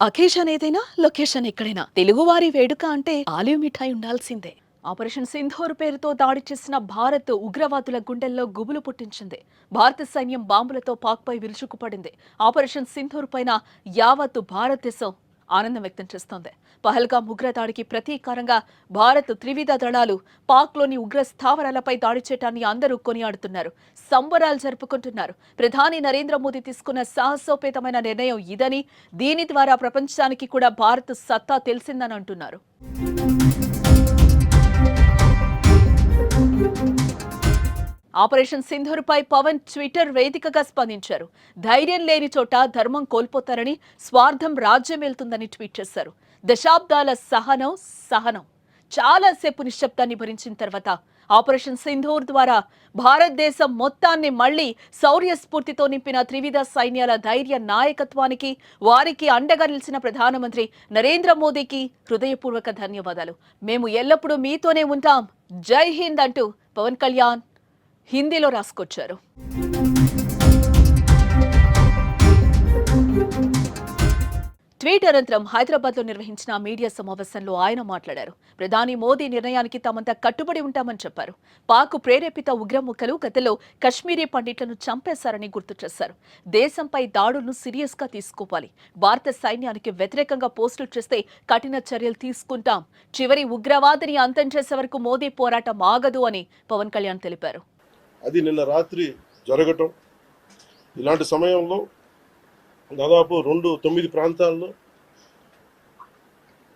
Occasion ఏదైనా location ఎక్కడైనా తెలుగువారి వేడుక అంటే ఆలివ్ మిఠాయి ఉండాల్సిందే. ఆపరేషన్ సింధూర్ పేరుతో దాడి చేసిన భారత్ ఉగ్రవాదుల గుండెల్లో గుబులు పుట్టించింది. భారత సైన్యం బాంబులతో పాక్పై విరుచుకుపడింది. ఆపరేషన్ సింధూర్ పైన యావత్తు భారతదేశం ఆనందం వ్యక్తం చేస్తోంది. పహల్గాం ఉగ్రదాడికి ప్రతీకారంగా భారత్ త్రివిధ దళాలు పాక్లోని ఉగ్ర స్థావరాలపై దాడి చేయటాన్ని అందరూ కొనియాడుతున్నారు, సంబరాలు జరుపుకుంటున్నారు. ప్రధాని నరేంద్ర మోదీ తీసుకున్న సాహసోపేతమైన నిర్ణయం ఇదని, దీని ద్వారా ప్రపంచానికి కూడా భారత్ సత్తా తెలిసిందని అంటున్నారు. ఆపరేషన్ సింధూర్ పై పవన్ ట్విట్టర్ వేదికగా స్పందించారు. ధైర్యం లేని చోట ధర్మం కోల్పోతారని, స్వార్థం రాజ్యమేలుతుందని ట్వీట్ చేశారు. దశాబ్దాల సహనం చాలాసేపు నిశ్శబ్దాన్ని భరించిన తర్వాత ఆపరేషన్ సింధూర్ ద్వారా భారతదేశం మొత్తాన్ని మళ్లీ శౌర్య స్ఫూర్తితో నింపిన త్రివిధ సైన్యాల ధైర్య నాయకత్వానికి, వారికి అండగా నిలిచిన ప్రధానమంత్రి నరేంద్ర మోదీకి హృదయపూర్వక ధన్యవాదాలు. మేము ఎల్లప్పుడూ మీతోనే ఉంటాం, జై హింద్ అంటూ పవన్ కళ్యాణ్ హిందీలో రాసుకొచ్చారు. ట్వీట్ అనంతరం హైదరాబాద్లో నిర్వహించిన మీడియా సమావేశంలో ఆయన మాట్లాడారు. ప్రధాని మోదీ నిర్ణయానికి తామంతా కట్టుబడి ఉంటామని చెప్పారు. పాక్ ప్రేరేపిత ఉగ్రముఖలు గతంలో కశ్మీరీ పండిట్లను చంపేశారని గుర్తు చేశారు. దేశంపై దాడులను సీరియస్ గా తీసుకోవాలి. భారత సైన్యానికి వ్యతిరేకంగా పోస్టులు చేస్తే కఠిన చర్యలు తీసుకుంటాం. చివరి ఉగ్రవాదిని అంతం చేసే వరకు మోదీ పోరాటం ఆగదు అని పవన్ కళ్యాణ్ తెలిపారు. అది నిన్న రాత్రి జరగటం, ఇలాంటి సమయంలో దాదాపు 9 ప్రాంతాల్లో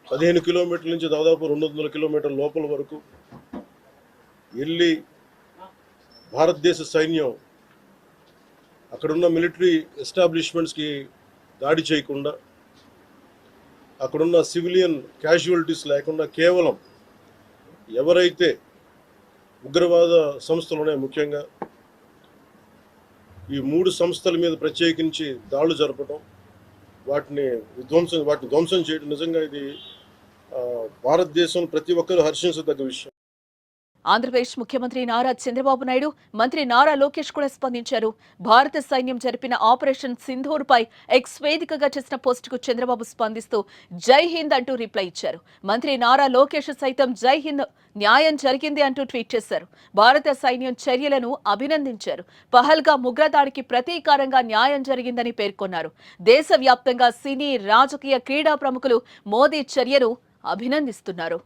15 కిలోమీటర్ల నుంచి దాదాపు 200 కిలోమీటర్ల లోపల వరకు వెళ్ళి భారతదేశ సైన్యం అక్కడున్న మిలిటరీ ఎస్టాబ్లిష్మెంట్స్కి దాడి చేయకుండా, అక్కడున్న సివిలియన్ క్యాజువాలిటీస్ లేకుండా కేవలం ఎవరైతే ఉగ్రవాద సంస్థలు ఉన్నాయి, ముఖ్యంగా ఈ 3 సంస్థల మీద ప్రత్యేకించి దాడులు జరపడం, వాటిని ధ్వంసం చేయడం నిజంగా ఇది భారతదేశం ప్రతి ఒక్కరూ హర్షించదగ్గ విషయం. ఆంధ్రప్రదేశ్ ముఖ్యమంత్రి నారా చంద్రబాబు నాయుడు, మంత్రి నారా లోకేష్ కూడా స్పందించారు. భారత సైన్యం జరిపిన ఆపరేషన్ సింధూర్ పై ఎక్స్ వేదికగా చేసిన పోస్టుకు చంద్రబాబు స్పందిస్తూ జై హింద్ అంటూ రిప్లై ఇచ్చారు. మంత్రి నారా లోకేష్ సైతం జై హింద్, న్యాయం జరిగింది అంటూ ట్వీట్ చేశారు. భారత సైన్యం చర్యలను అభినందించారు. పహల్గాం ఉగ్రదాడికి ప్రతీకారంగా న్యాయం జరిగిందని పేర్కొన్నారు. దేశవ్యాప్తంగా సినీ, రాజకీయ, క్రీడా ప్రముఖులు మోదీ చర్యను అభినందిస్తున్నారు.